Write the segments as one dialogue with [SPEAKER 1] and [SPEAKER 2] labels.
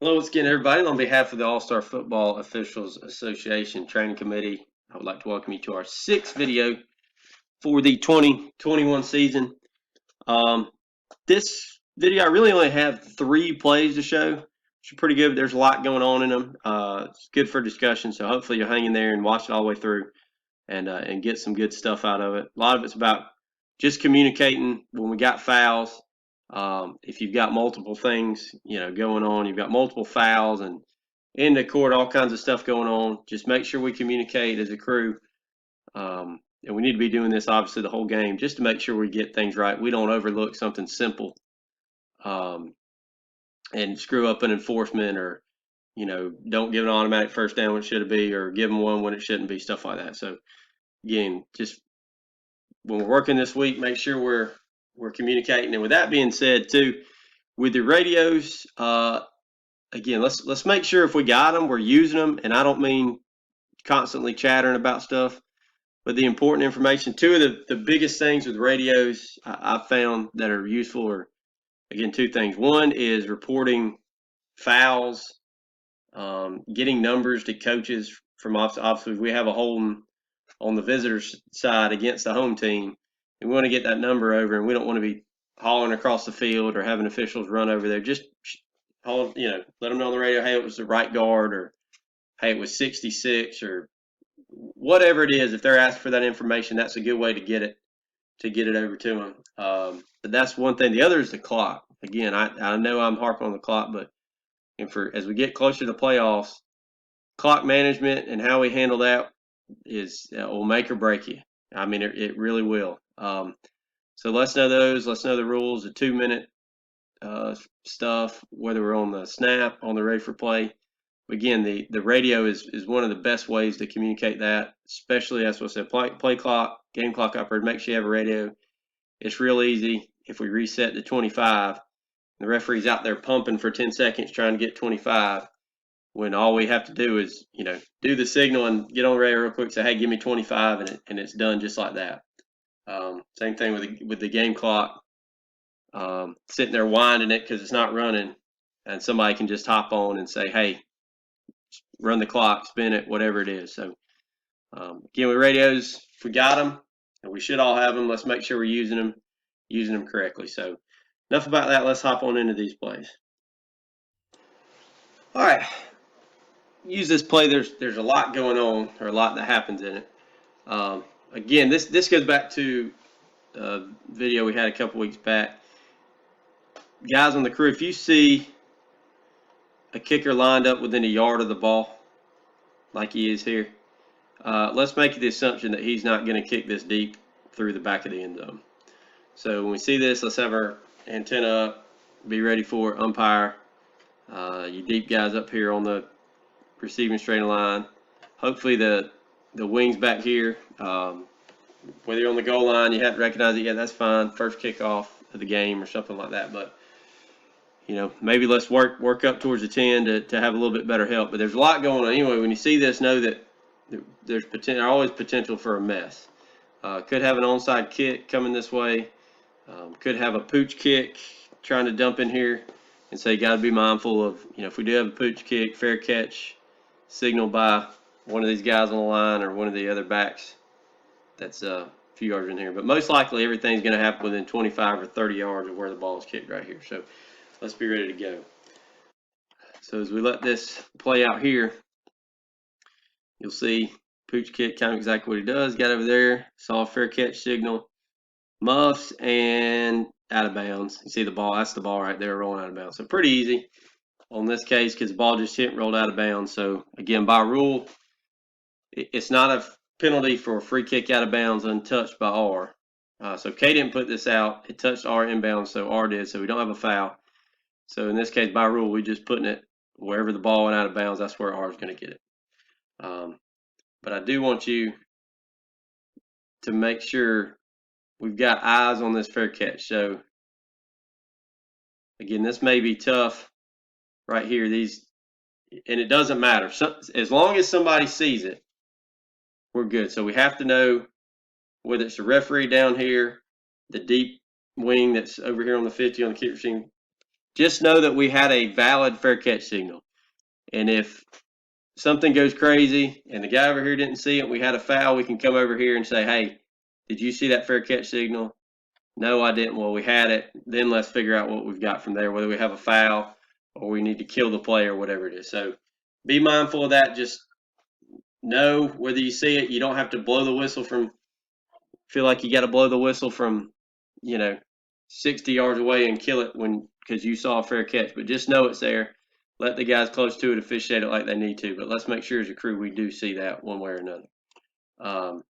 [SPEAKER 1] Hello, once again, everybody. On behalf of the All-Star Football Officials Association Training Committee, I would like to welcome you to our sixth video for the 2021 season. This video, I really only have 3 plays to show, which are pretty good. There's a lot going on in them. It's good for discussion, so hopefully you'll hang in there and watch it all the way through and get some good stuff out of it. A lot of it's about just communicating when we got fouls. If you've got multiple things, going on, you've got multiple fouls and in the court, all kinds of stuff going on. Just make sure we communicate as a crew. And we need to be doing this obviously the whole game just to make sure we get things right. We don't overlook something simple um, and screw up an enforcement or, don't give an automatic first down when it should be or give them one when it shouldn't be, stuff like that. So, again, just when we're working this week, make sure we're communicating. And with that being said, too, with the radios, again, let's make sure if we got them, we're using them. And I don't mean constantly chattering about stuff, but the important information. Two of the biggest things with radios I've found that are useful are, again, two things. One is reporting fouls, getting numbers to coaches from obviously if we have a holding on the visitors side against the home team, and we want to get that number over, and we don't want to be hauling across the field or having officials run over there. Just let them know on the radio, hey, it was the right guard, or hey, it was 66, or whatever it is. If they're asking for that information, that's a good way to get it over to them. But that's one thing. The other is the clock. Again, I know I'm harping on the clock, but as we get closer to the playoffs, clock management and how we handle that will make or break you. I mean, it really will. So let's know those. Let's know the rules. The 2 minute stuff, whether we're on the snap, on the ready for play. Again, the radio is one of the best ways to communicate that, especially that's what I said. Play clock, game clock operator. Make sure you have a radio. It's real easy. If we reset to 25, the referee's out there pumping for 10 seconds trying to get 25 when all we have to do is, do the signal and get on the radio real quick, say, hey, give me 25, and it's done just like that. Same thing with the game clock, sitting there winding it because it's not running, and somebody can just hop on and say, hey, run the clock, spin it, whatever it is. So, again, with radios, if we got them, and we should all have them, let's make sure we're using them correctly. So, enough about that. Let's hop on into these plays. All right. Use this play. There's a lot going on, or a lot that happens in it. Again, this goes back to a video we had a couple weeks back. Guys on the crew, if you see a kicker lined up within a yard of the ball, like he is here, let's make the assumption that he's not going to kick this deep through the back of the end zone. So when we see this, let's have our antenna up, be ready for it, umpire. You deep guys up here on the receiving straight line. Hopefully the wings back here, whether you're on the goal line, you have to recognize it. Yeah, that's fine. First kickoff of the game or something like that. But maybe let's work up towards the 10 to have a little bit better help. But there's a lot going on. Anyway, when you see this, know that there's always potential for a mess. Could have an onside kick coming this way. Could have a pooch kick trying to dump in here. And so you got to be mindful of, if we do have a pooch kick, fair catch, signaled by one of these guys on the line or one of the other backs. That's a few yards in here. But most likely everything's going to happen within 25 or 30 yards of where the ball is kicked right here. So let's be ready to go. So as we let this play out here, you'll see pooch kick, kind of exactly what he does. Got over there, saw a fair catch signal, muffs, and out of bounds. You see the ball, that's the ball right there rolling out of bounds. So pretty easy on this case because the ball just hit and rolled out of bounds. So again, by rule, it's not a penalty for a free kick out of bounds untouched by R. So K didn't put this out. It touched R inbounds, so R did. So we don't have a foul. So in this case, by rule, we're just putting it wherever the ball went out of bounds. That's where R is going to get it. But I do want you to make sure we've got eyes on this fair catch. So again, this may be tough right here. And it doesn't matter. So, as long as somebody sees it, we're good. So we have to know whether it's the referee down here, the deep wing that's over here on the 50 on the kick machine, just know that we had a valid fair catch signal. And if something goes crazy and the guy over here didn't see it, we had a foul, we can come over here and say, hey, did you see that fair catch signal? No, I didn't. Well, we had it. Then let's figure out what we've got from there, whether we have a foul or we need to kill the play or whatever it is. So be mindful of that. Just know whether you see it, you don't have to blow the whistle from, feel like you got to blow the whistle from, 60 yards away and kill it because you saw a fair catch. But just know it's there. Let the guys close to it officiate it like they need to. But let's make sure as a crew we do see that one way or another.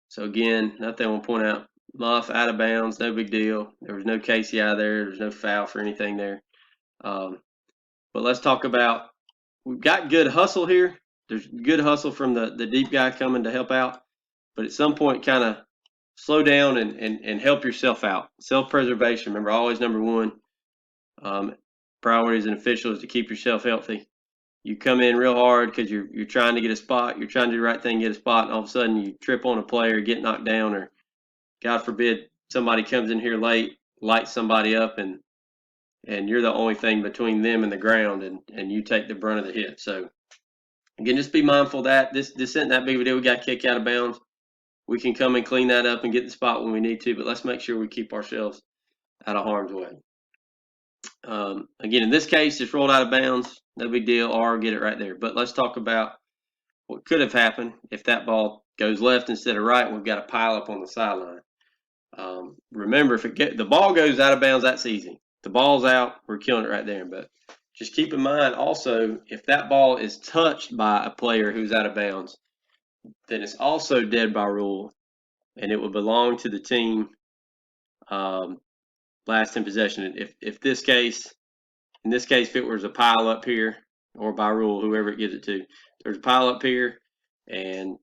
[SPEAKER 1] So again, nothing I want to point out. Muff out of bounds, no big deal. There was no KCI there. There's no foul for anything there. But let's talk about, we've got good hustle here. There's good hustle from the deep guy coming to help out. But at some point, kind of slow down and help yourself out. Self-preservation, remember, always number one. Priority as an official is to keep yourself healthy. You come in real hard because you're trying to get a spot. You're trying to do the right thing, get a spot, and all of a sudden you trip on a player, get knocked down, or God forbid somebody comes in here late, lights somebody up, and you're the only thing between them and the ground, and you take the brunt of the hit. So again, just be mindful of that this isn't that big of a deal. We got kicked out of bounds. We can come and clean that up and get the spot when we need to, but let's make sure we keep ourselves out of harm's way. Again, in this case, just rolled out of bounds, no big deal, or get it right there. But let's talk about what could have happened if that ball goes left instead of right. We've got a pile up on the sideline. Remember, if the ball goes out of bounds, that's easy. The ball's out, we're killing it right there. But just keep in mind also, if that ball is touched by a player who's out of bounds, then it's also dead by rule, and it would belong to the team last in possession. If this case, in this case, if it was a pile up here, or by rule, whoever it gives it to, there's a pile up here, and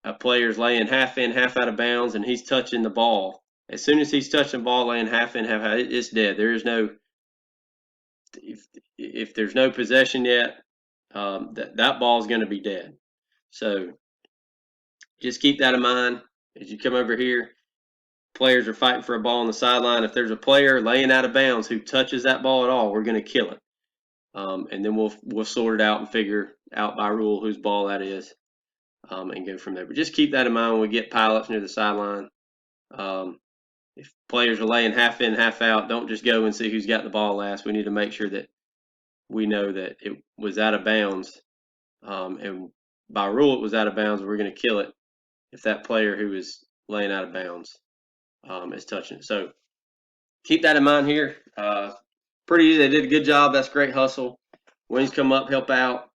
[SPEAKER 1] a player's laying half in, half out of bounds, and he's touching the ball. As soon as he's touching the ball, laying half in, half out, it's dead. There is no, if there's no possession yet, that ball is going to be dead. So just keep that in mind as you come over here. Players are fighting for a ball on the sideline. If there's a player laying out of bounds who touches that ball at all, we're going to kill it. And then we'll sort it out and figure out by rule whose ball that is, and go from there. But just keep that in mind when we get pileups near the sideline. If players are laying half in, half out, don't just go and see who's got the ball last. We need to make sure that we know that it was out of bounds, and by rule it was out of bounds. We're going to kill it if that player who is laying out of bounds is touching it. So keep that in mind here. Pretty easy. They did a good job. That's great hustle. Wings come up, help out.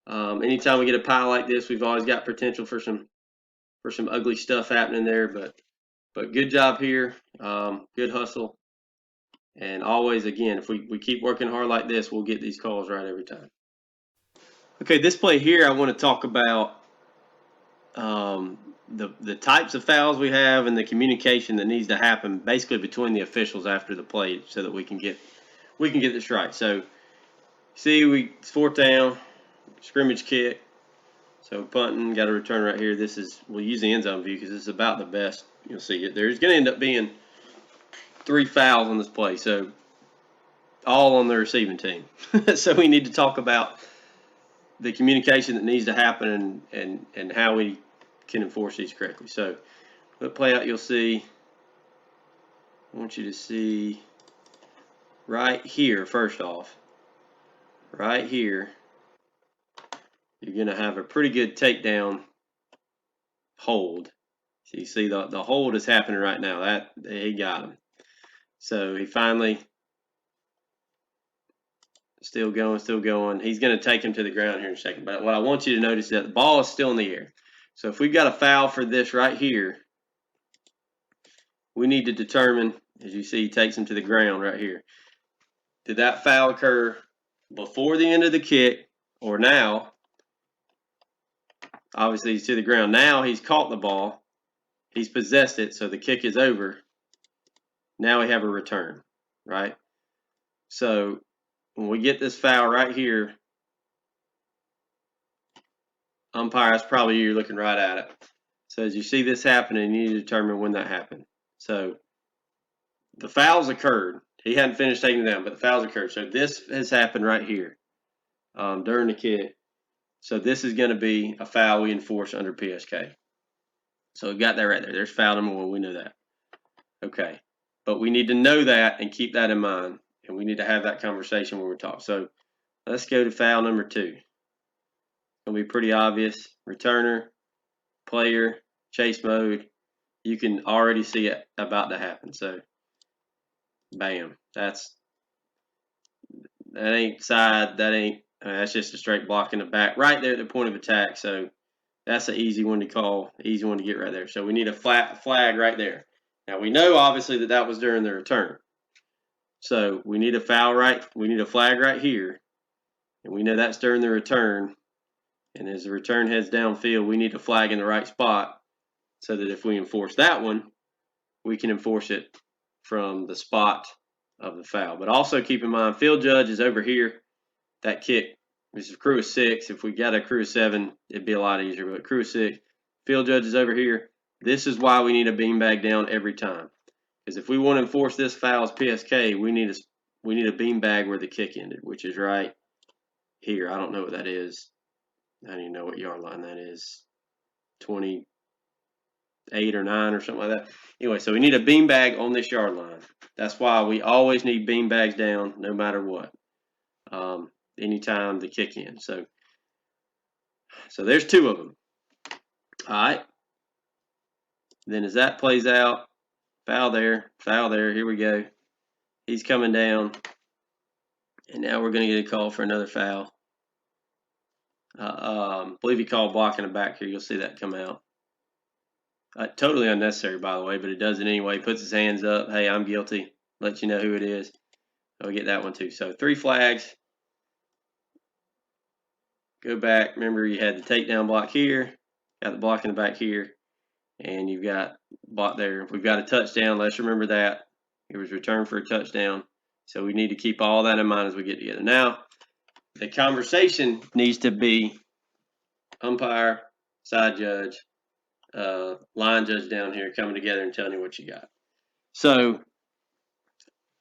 [SPEAKER 1] Anytime we get a pile like this, we've always got potential for some ugly stuff happening there. But good job here. Good hustle. And always, again, if we keep working hard like this, we'll get these calls right every time. Okay, this play here, I want to talk about the types of fouls we have and the communication that needs to happen basically between the officials after the play so that we can get this right. So see, it's fourth down, scrimmage kick. So punting, got a return right here. We'll use the end zone view because this is about the best you'll see it. There's going to end up being 3 fouls on this play, so all on the receiving team. So we need to talk about the communication that needs to happen and how we can enforce these correctly. So the play out, you'll see, I want you to see right here, first off, right here, you're going to have a pretty good takedown hold. So you see the hold is happening right now. That he got him. So he finally, still going. He's going to take him to the ground here in a second. But what I want you to notice is that the ball is still in the air. So if we've got a foul for this right here, we need to determine, as you see, he takes him to the ground right here. Did that foul occur before the end of the kick or now? Obviously, he's to the ground. Now he's caught the ball. He's possessed it, so the kick is over. Now we have a return, right? So when we get this foul right here, umpire, that's probably you looking right at it. So as you see this happening, you need to determine when that happened. So the foul's occurred. He hadn't finished taking it down, but the foul's occurred. So this has happened right here during the kick. So this is going to be a foul we enforce under PSK. So we got that right there. There's foul number 1. We know that. Okay. But we need to know that and keep that in mind. And we need to have that conversation when we talk. So let's go to foul number 2. It's going to be pretty obvious. Returner, player, chase mode. You can already see it about to happen. So, bam. That ain't side. That's just a straight block in the back right there at the point of attack. So that's an easy one to call, easy one to get right there. So we need a flag right there. Now we know obviously that was during the return. So we need a foul we need a flag right here. And we know that's during the return. And as the return heads downfield, we need a flag in the right spot so that if we enforce that one, we can enforce it from the spot of the foul. But also keep in mind, field judge is over here. That kick, this is crew of 6. If we got a crew of 7, it'd be a lot easier. But crew of 6, field judge is over here. This is why we need a beanbag down every time. Because if we want to enforce this foul as PSK, we need a beanbag where the kick ended, which is right here. I don't know what that is. I don't even know what yard line that is. 28 or 9 or something like that. Anyway, so we need a beanbag on this yard line. That's why we always need beanbags down no matter what. Anytime the kick in. So there's 2 of them. All right. Then as that plays out, foul there, here we go. He's coming down. And now we're going to get a call for another foul. I believe he called blocking the back here. You'll see that come out. Totally unnecessary, by the way, but it does it anyway. Puts his hands up. Hey, I'm guilty. Let you know who it is. I'll get that one too. So 3 flags. Go back. Remember, you had the takedown block here. Got the block in the back here. And you've got block there. We've got a touchdown. Let's remember that. It was returned for a touchdown. So we need to keep all that in mind as we get together. Now, the conversation needs to be umpire, side judge, line judge down here coming together and telling you what you got. So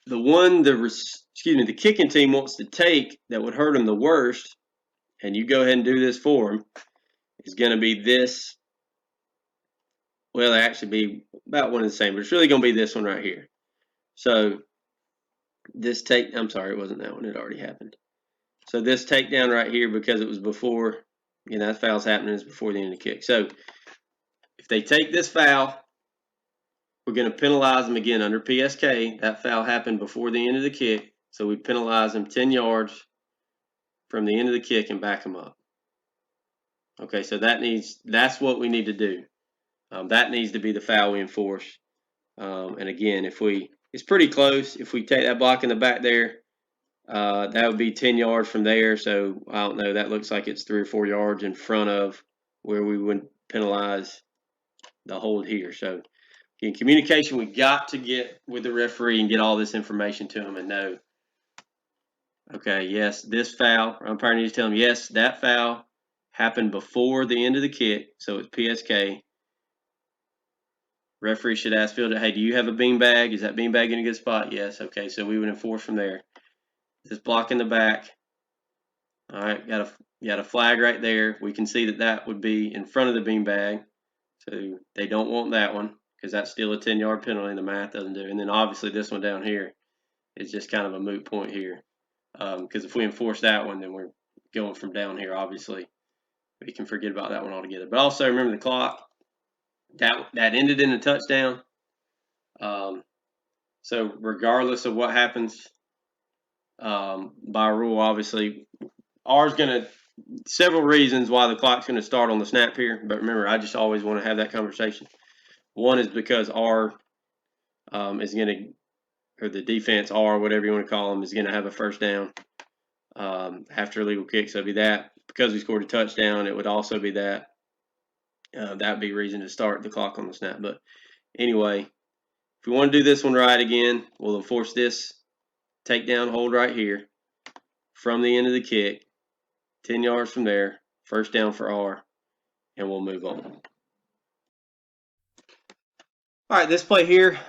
[SPEAKER 1] the kicking team wants to take that would hurt them the worst, and you go ahead and do this for them, is going to be this. Well, they actually be about one and the same, but it's really going to be this one right here. So this I'm sorry, it wasn't that one. It already happened. So this takedown right here, because it was before, that foul's happening, is before the end of the kick. So if they take this foul, we're going to penalize them again under PSK. That foul happened before the end of the kick, so we penalize them 10 yards from the end of the kick and back them up. Okay, so that's what we need to do. That needs to be the foul we enforce. And again, it's pretty close. If we take that block in the back there, that would be 10 yards from there. So I don't know. That looks like it's 3 or 4 yards in front of where we would penalize the hold here. So in communication, we got to get with the referee and get all this information to him and know, okay, yes, this foul, umpire needs to tell him, yes, that foul happened before the end of the kick, so it's PSK. Referee should ask fielder, hey, do you have a beanbag? Is that beanbag in a good spot? Yes, okay, so we would enforce from there. This block in the back. All right, got a flag right there. We can see that would be in front of the beanbag, so they don't want that one, because that's still a 10-yard penalty and the math doesn't do. And then obviously this one down here is just kind of a moot point here. Because if we enforce that one, then we're going from down here, obviously. We can forget about that one altogether. But also remember the clock. That ended in a touchdown. So regardless of what happens, by rule, obviously, several reasons why the clock's going to start on the snap here. But remember, I just always want to have that conversation. One is because R is going to, or the defense R, whatever you want to call them, is going to have a first down after a legal kick. So it'd be that. Because we scored a touchdown, it would also be that. That would be a reason to start the clock on the snap. But anyway, if we want to do this one right again, we'll enforce this takedown hold right here from the end of the kick, 10 yards from there, first down for R, and we'll move on. All right, this play here,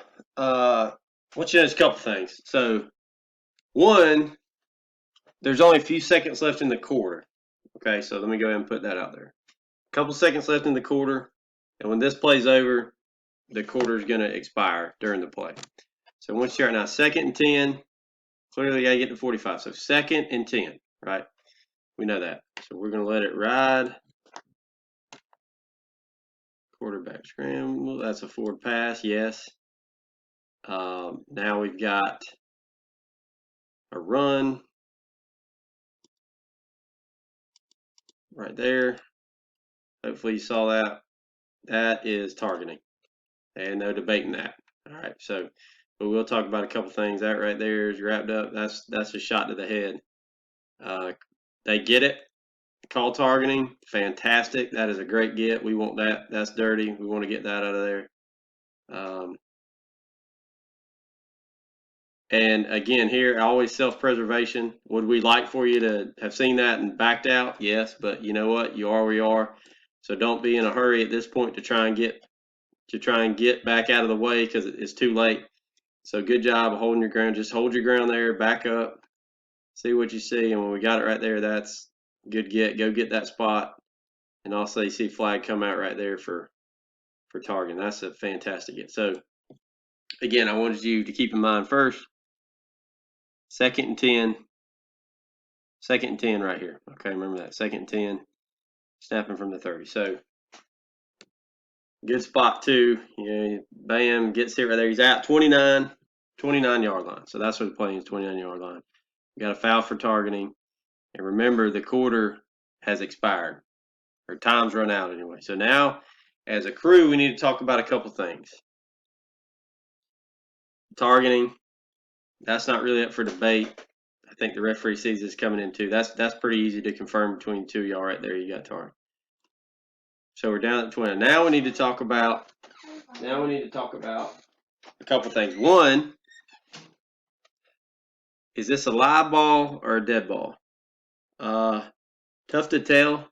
[SPEAKER 1] want you to notice a couple things. So, one, there's only a few seconds left in the quarter. Okay, so let me go ahead and put that out there. A couple seconds left in the quarter, and when this play's over, the quarter is going to expire during the play. So once you're right now, 2nd and 10, clearly you got to get to 45. So 2nd and 10, right? We know that. So we're going to let it ride. Quarterback scramble. That's a forward pass, yes. Now we've got a run right there. Hopefully you saw that. That is targeting, and no debating that. All right, so but we'll talk about a couple things. That right there is wrapped up. That's a shot to the head. They get it. Call targeting, fantastic. That is a great get. We want that. That's dirty. We want to get that out of there. And again, here, always self-preservation. Would we like for you to have seen that and backed out? Yes, but you know what? You are where you are. So don't be in a hurry at this point to try and get back out of the way because it's too late. So good job of holding your ground. Just hold your ground there, back up, see what you see. And when we got it right there, that's good get. Go get that spot. And also you see flag come out right there for targeting. That's a fantastic get. So again, I wanted you to keep in mind first, 2nd and 10. 2nd and 10 right here. Okay, remember that. 2nd and 10, snapping from the 30. So good spot too. Bam, gets it right there. He's at 29 yard line. So that's what the play is, 29 yard line. We got a foul for targeting. And remember, the quarter has expired, or time's run out anyway. So now, as a crew, we need to talk about a couple things. Targeting, that's not really up for debate. I think the referee sees this coming in too. That's pretty easy to confirm between the two of y'all right there. You got target. So we're down at 20. Now we need to talk about a couple things. One, is this a live ball or a dead ball? Tough to tell.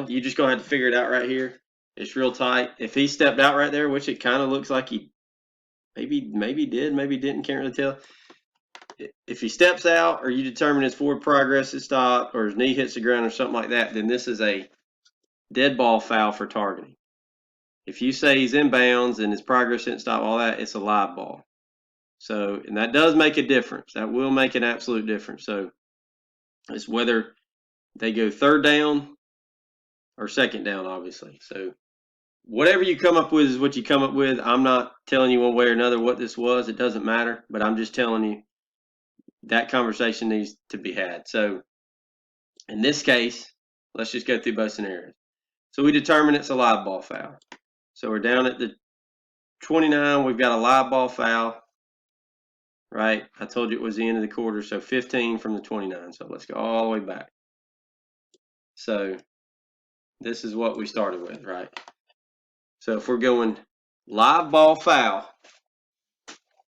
[SPEAKER 1] You just gonna have to figure it out right here. It's real tight. If he stepped out right there, which it kind of looks like he maybe did, maybe didn't, can't really tell. If he steps out or you determine his forward progress is stopped or his knee hits the ground or something like that, then this is a dead ball foul for targeting. If you say he's in bounds and his progress didn't stop, all that, it's a live ball. So, and that does make a difference. That will make an absolute difference. So it's whether they go 3rd down or 2nd down, obviously. So whatever you come up with is what you come up with. I'm not telling you one way or another what this was. It doesn't matter. But I'm just telling you that conversation needs to be had. So in this case, let's just go through both scenarios. So we determine it's a live ball foul. So we're down at the 29. We've got a live ball foul, right? I told you it was the end of the quarter. So 15 from the 29. So let's go all the way back. So this is what we started with, right? So if we're going live ball foul,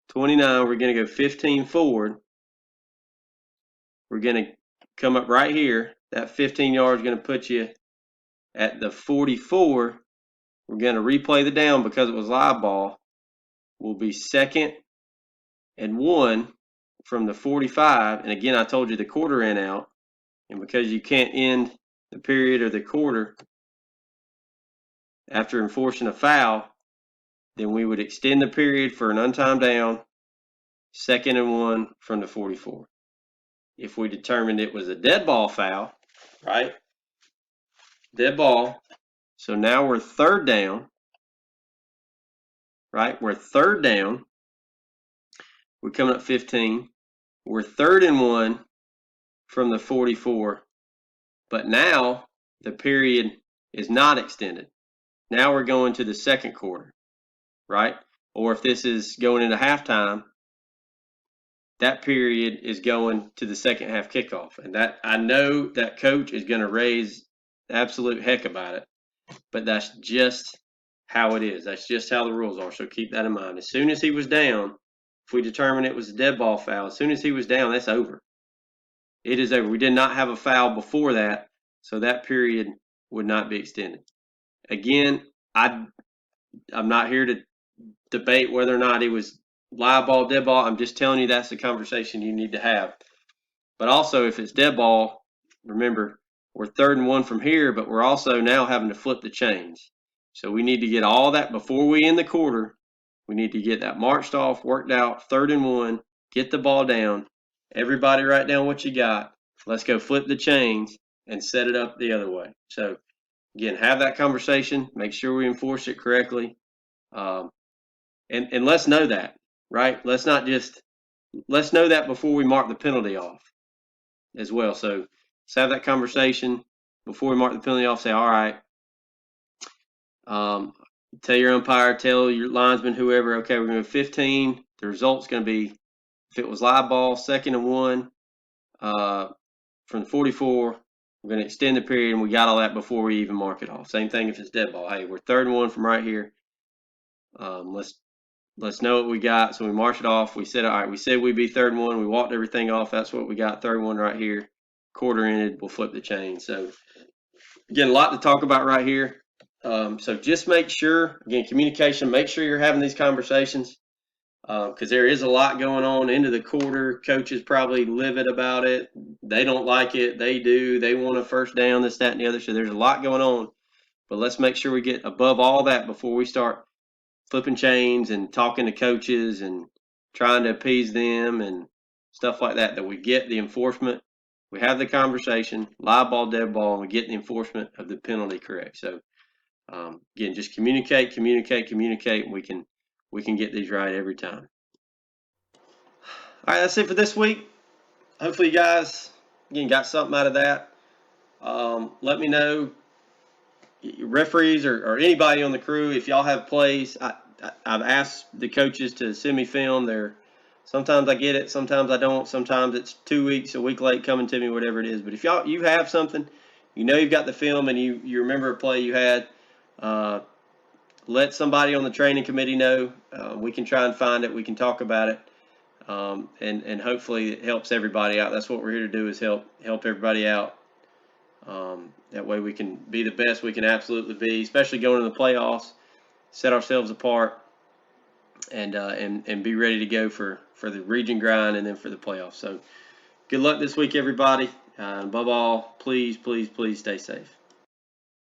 [SPEAKER 1] 29, we're going to go 15 forward. We're going to come up right here. That 15 yards is going to put you at the 44. We're going to replay the down because it was live ball. We'll be 2nd and 1 from the 45. And again, I told you the quarter ran out. And because you can't end the period or the quarter after enforcing a foul, then we would extend the period for an untimed down, 2nd and 1 from the 44. If we determined it was a dead ball foul, right? Dead ball. So now we're 3rd down, right? We're 3rd down. We're coming up 15. We're 3rd and 1 from the 44. But now the period is not extended. Now we're going to the 2nd quarter, right? Or if this is going into halftime, that period is going to the 2nd half kickoff. And that, I know that coach is going to raise absolute heck about it, but that's just how it is. That's just how the rules are. So keep that in mind. As soon as he was down, if we determine it was a dead ball foul, as soon as he was down, that's over. It is over. We did not have a foul before that, so that period would not be extended. Again, I'm not here to debate whether or not he was live ball, dead ball, I'm just telling you that's the conversation you need to have. But also, if it's dead ball, remember, we're 3rd and 1 from here, but we're also now having to flip the chains. So we need to get all that before we end the quarter. We need to get that marched off, worked out, 3rd and 1, get the ball down. Everybody write down what you got. Let's go flip the chains and set it up the other way. So, again, have that conversation. Make sure we enforce it correctly. And let's know that, right? Let's know that before we mark the penalty off as well. So let's have that conversation before we mark the penalty off. Say, all right, tell your umpire, tell your linesman, whoever, okay, we're going to 15. The result's going to be, if it was live ball, 2nd and 1 from the 44, we're going to extend the period, and we got all that before we even mark it off. Same thing if it's dead ball. Hey, we're 3rd and 1 from right here. Let's know what we got. So we march it off. We said, all right, we said we'd be 3rd and 1. We walked everything off. That's what we got. 3rd and 1 right here. Quarter ended. We'll flip the chain. So again, a lot to talk about right here. So just make sure, again, communication, make sure you're having these conversations because there is a lot going on into the quarter. Coaches probably livid about it. They don't like it. They do. They want a first down, this, that, and the other. So there's a lot going on. But let's make sure we get above all that before we start flipping chains and talking to coaches and trying to appease them and stuff like that, that we get the enforcement, we have the conversation, live ball, dead ball, and we get the enforcement of the penalty correct. So again, just communicate, and we can get these right every time. All right, that's it for this week. Hopefully you guys, again, got something out of that. Let me know, referees or anybody on the crew, if y'all have plays. I've asked the coaches to send me film. Sometimes I get it, sometimes I don't. Sometimes it's 2 weeks, a week late coming to me, whatever it is. But if you have something, you've got the film and you remember a play you had, let somebody on the training committee know. We can try and find it. We can talk about it, and hopefully it helps everybody out. That's what we're here to do, is help everybody out. That way we can be the best we can absolutely be, especially going to the playoffs, set ourselves apart, and be ready to go for the region grind and then for the playoffs. So good luck this week, everybody. Above all, please, please, please stay safe.